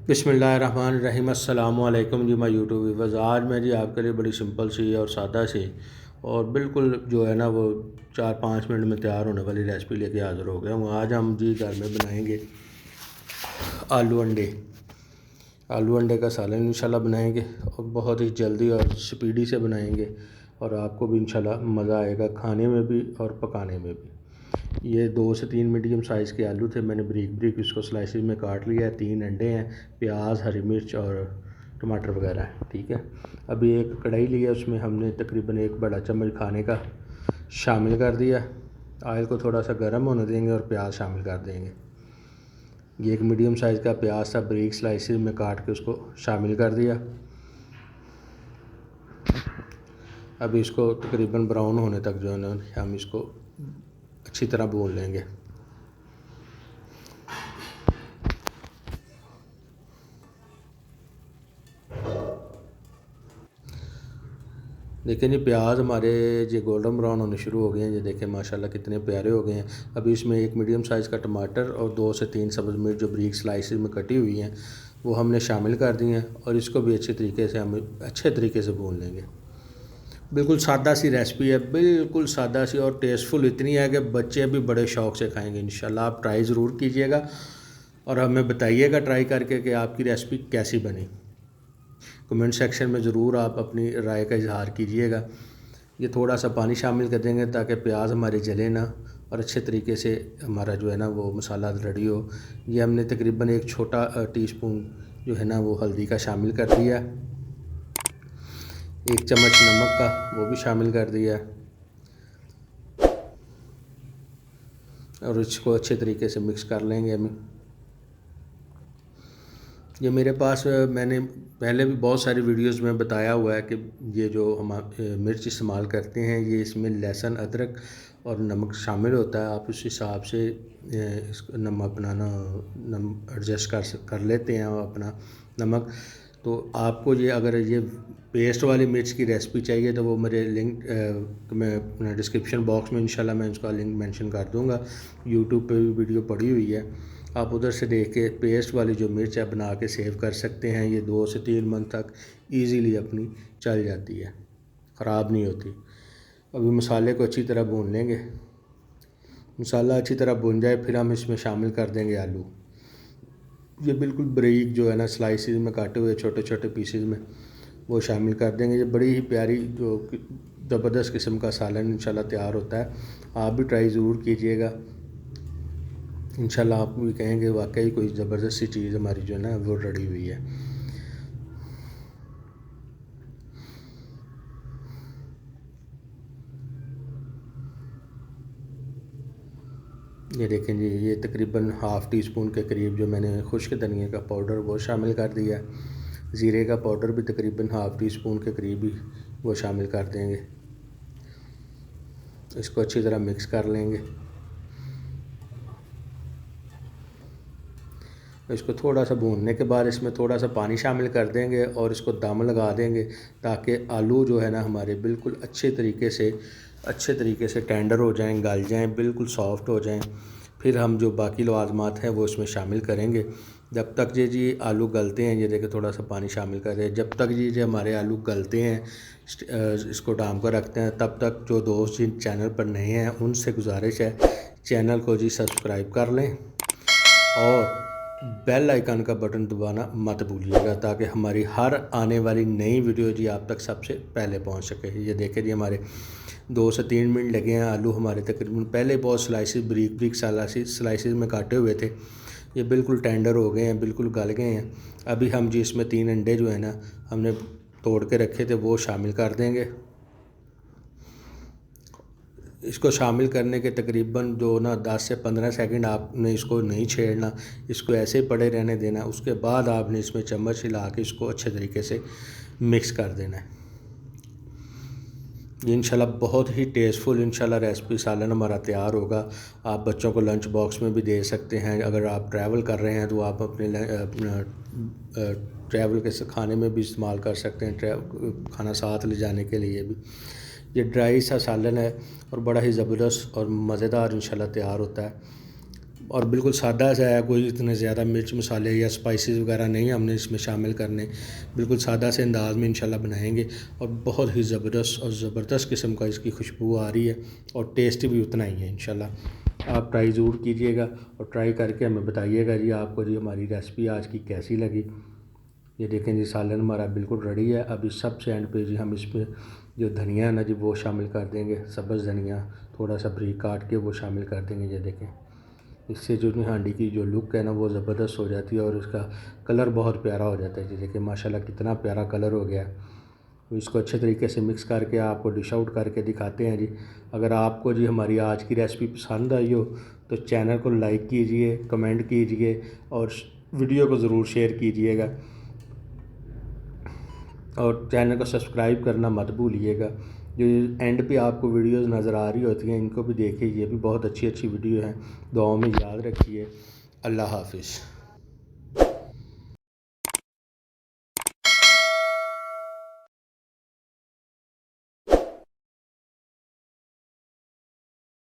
बिस्मिल्लाहिर्रहमानिर्रहीम। अस्सलामु अलैकुम जी माय यूट्यूब व्यूअर्स। आज मैं जी आपके लिए बड़ी सिंपल सी और सादा सी और बिल्कुल जो है ना वो 4-5 मिनट में तैयार होने वाली रेसिपी लेके हाज़िर हो गया हूँ। आज हम जी घर में बनाएंगे आलू अंडे। आलू अंडे का सालन इंशाल्लाह बनाएंगे और बहुत ही जल्दी और स्पीडी से बनाएंगे और आपको भी इंशाल्लाह मज़ा आएगा खाने में भी और पकाने में भी। ये 2 से 3 मीडियम साइज़ के आलू थे, मैंने ब्रीक ब्रीक इसको स्लाइसिस में काट लिया है। 3 अंडे हैं, प्याज, हरी मिर्च और टमाटर वगैरह है। ठीक है, अभी एक कढ़ाई ली है, उसमें हमने तकरीबन 1 बड़ा चम्मच खाने का शामिल कर दिया। ऑयल को थोड़ा सा गर्म होने देंगे और प्याज शामिल कर देंगे। ये एक मीडियम साइज़ का प्याज था, ब्रीक स्लाइसिस में काट के उसको शामिल कर दिया। अभी इसको तकरीबन ब्राउन होने तक जो है ना हम इसको अच्छी तरह भून लेंगे। देखें जी, प्याज हमारे जो गोल्डन ब्राउन होने शुरू हो गए हैं। ये देखें माशाल्लाह कितने प्यारे हो गए हैं। अभी इसमें 1 मीडियम साइज़ का टमाटर और 2 से 3 सब्ज़ मिर्च जो ब्रीक स्लाइसिस में कटी हुई हैं वो हमने शामिल कर दी हैं और इसको भी अच्छे तरीके से हम अच्छे तरीके से भून लेंगे। बिल्कुल सादा सी रेसिपी है, बिल्कुल सादा सी और टेस्टफुल इतनी है कि बच्चे भी बड़े शौक़ से खाएँगे। इंशाल्लाह आप ट्राई ज़रूर कीजिएगा और हमें बताइएगा ट्राई करके कि आपकी रेसिपी कैसी बनी। कमेंट सेक्शन में ज़रूर आप अपनी राय का इजहार कीजिएगा। ये थोड़ा सा पानी शामिल कर देंगे ताकि प्याज हमारे जले ना और अच्छे तरीके से हमारा जो है ना वो मसाला रेडी हो। ये हमने तकरीबन 1 छोटा टीस्पून जो है ना वो हल्दी का शामिल कर दिया, 1 चम्मच नमक का वो भी शामिल कर दिया और इसको अच्छे तरीके से मिक्स कर लेंगे हम। ये मेरे पास मैंने पहले भी बहुत सारी वीडियोस में बताया हुआ है कि ये जो हम मिर्च इस्तेमाल करते हैं ये इसमें लहसुन, अदरक और नमक शामिल होता है। आप उस हिसाब से इसको अपना नम एडजस्ट कर लेते हैं अपना नमक। तो आपको ये अगर ये पेस्ट वाली मिर्च की रेसिपी चाहिए तो वो मेरे लिंक मैं डिस्क्रिप्शन बॉक्स में इंशाल्लाह मैं उसका लिंक मेंशन कर दूँगा। यूट्यूब पे भी वीडियो पड़ी हुई है, आप उधर से देख के पेस्ट वाली जो मिर्च है बना के सेव कर सकते हैं। ये 2 से 3 मंथ तक इजीली अपनी चल जाती है, ख़राब नहीं होती। अभी मसाले को अच्छी तरह भून लेंगे। मसाला अच्छी तरह भुन जाए फिर हम इसमें शामिल कर देंगे आलू। ये बिल्कुल बारीक जो है ना स्लाइसिस में काटे हुए छोटे छोटे पीसेस में वो शामिल कर देंगे। ये बड़ी ही प्यारी जो ज़बरदस्त किस्म का सालन इंशाल्लाह तैयार होता है। आप भी ट्राई ज़रूर कीजिएगा, इंशाल्लाह आप भी कहेंगे वाकई कोई ज़बरदस्त सी चीज़ हमारी जो है ना वो रेडी हुई है। ये देखें जी, ये तकरीबन हाफ़ टी स्पून के करीब जो मैंने खुश्क धनिया का पाउडर वो शामिल कर दिया। ज़ीरे का पाउडर भी तकरीबन हाफ़ टी स्पून के करीब ही वो शामिल कर देंगे। इसको अच्छी तरह मिक्स कर लेंगे। इसको थोड़ा सा भूनने के बाद इसमें थोड़ा सा पानी शामिल कर देंगे और इसको दम लगा देंगे ताकि आलू जो है ना हमारे बिल्कुल अच्छे तरीके से टेंडर हो जाएं, गल जाएं, बिल्कुल सॉफ्ट हो जाएं। फिर हम जो बाकी लवाज़मात हैं वो इसमें शामिल करेंगे। जब तक जी आलू गलते हैं, ये देखिए थोड़ा सा पानी शामिल कर रहे हैं। जब तक जी हमारे आलू गलते हैं इसको डाम कर रखते हैं, तब तक जो दोस्त जिन चैनल पर नए हैं उनसे गुजारिश है चैनल को जी सब्सक्राइब कर लें और बेल आइकन का बटन दबाना मत भूलिएगा ताकि हमारी हर आने वाली नई वीडियो जी आप तक सबसे पहले पहुंच सके। ये देखें जी हमारे 2 से 3 मिनट लगे हैं। आलू हमारे तकरीबन पहले बहुत स्लाइसिस ब्रीक ब्रीक स्लाइसिस में काटे हुए थे, ये बिल्कुल टेंडर हो गए हैं, बिल्कुल गल गए हैं। अभी हम जी इसमें 3 अंडे जो है ना हमने तोड़ के रखे थे वो शामिल कर देंगे। इसको शामिल करने के तकरीबन जो ना 10 से 15 सेकंड आपने इसको नहीं छेड़ना, इसको ऐसे ही पड़े रहने देना। उसके बाद आपने इसमें चम्मच हिला के इसको अच्छे तरीके से मिक्स कर देना है। इंशाल्लाह बहुत ही टेस्टफुल इंशाल्लाह रेसिपी सालन हमारा तैयार होगा। आप बच्चों को लंच बॉक्स में भी दे सकते हैं। अगर आप ट्रैवल कर रहे हैं तो आप अपने ट्रैवल के खाने में भी इस्तेमाल कर सकते हैं, खाना साथ ले जाने के लिए भी। ये ड्राई सा सालन है और बड़ा ही ज़बरदस्त और मज़ेदार इंशाल्लाह तैयार होता है। और बिल्कुल सादा सा है, कोई इतने ज़्यादा मिर्च मसाले या स्पाइसेस वगैरह नहीं हमने इसमें शामिल करने, बिल्कुल सादा से अंदाज में इंशाल्लाह बनाएंगे और बहुत ही ज़बरदस्त किस्म का इसकी खुशबू आ रही है और टेस्ट भी उतना ही है इंशाल्लाह। आप ट्राई ज़रूर कीजिएगा और ट्राई करके हमें बताइएगा जी आपको जी हमारी रेसिपी आज की कैसी लगी। ये देखें जी सालन हमारा बिल्कुल रेडी है। अब इस सबसे एंड पे जी हम इस पर जो धनिया है ना जी वो शामिल कर देंगे, सब्ज़ धनिया थोड़ा सा बारीक काट के वो शामिल कर देंगे। ये देखें, इससे जो हांडी की जो लुक है ना वो ज़बरदस्त हो जाती है और इसका कलर बहुत प्यारा हो जाता है। जी देखिए माशाल्लाह कितना प्यारा कलर हो गया। तो इसको अच्छे तरीके से मिक्स करके आपको डिश आउट करके दिखाते हैं जी। अगर आपको जी हमारी आज की रेसिपी पसंद आई हो तो चैनल को लाइक कीजिए, कमेंट कीजिए और वीडियो को ज़रूर शेयर कीजिएगा और चैनल को सब्सक्राइब करना मत भूलिएगा। जो एंड पे आपको वीडियोस नज़र आ रही होती हैं इनको भी देखिए, ये भी बहुत अच्छी वीडियो हैं। दुआओं में याद रखिए। अल्लाह हाफ़िज़।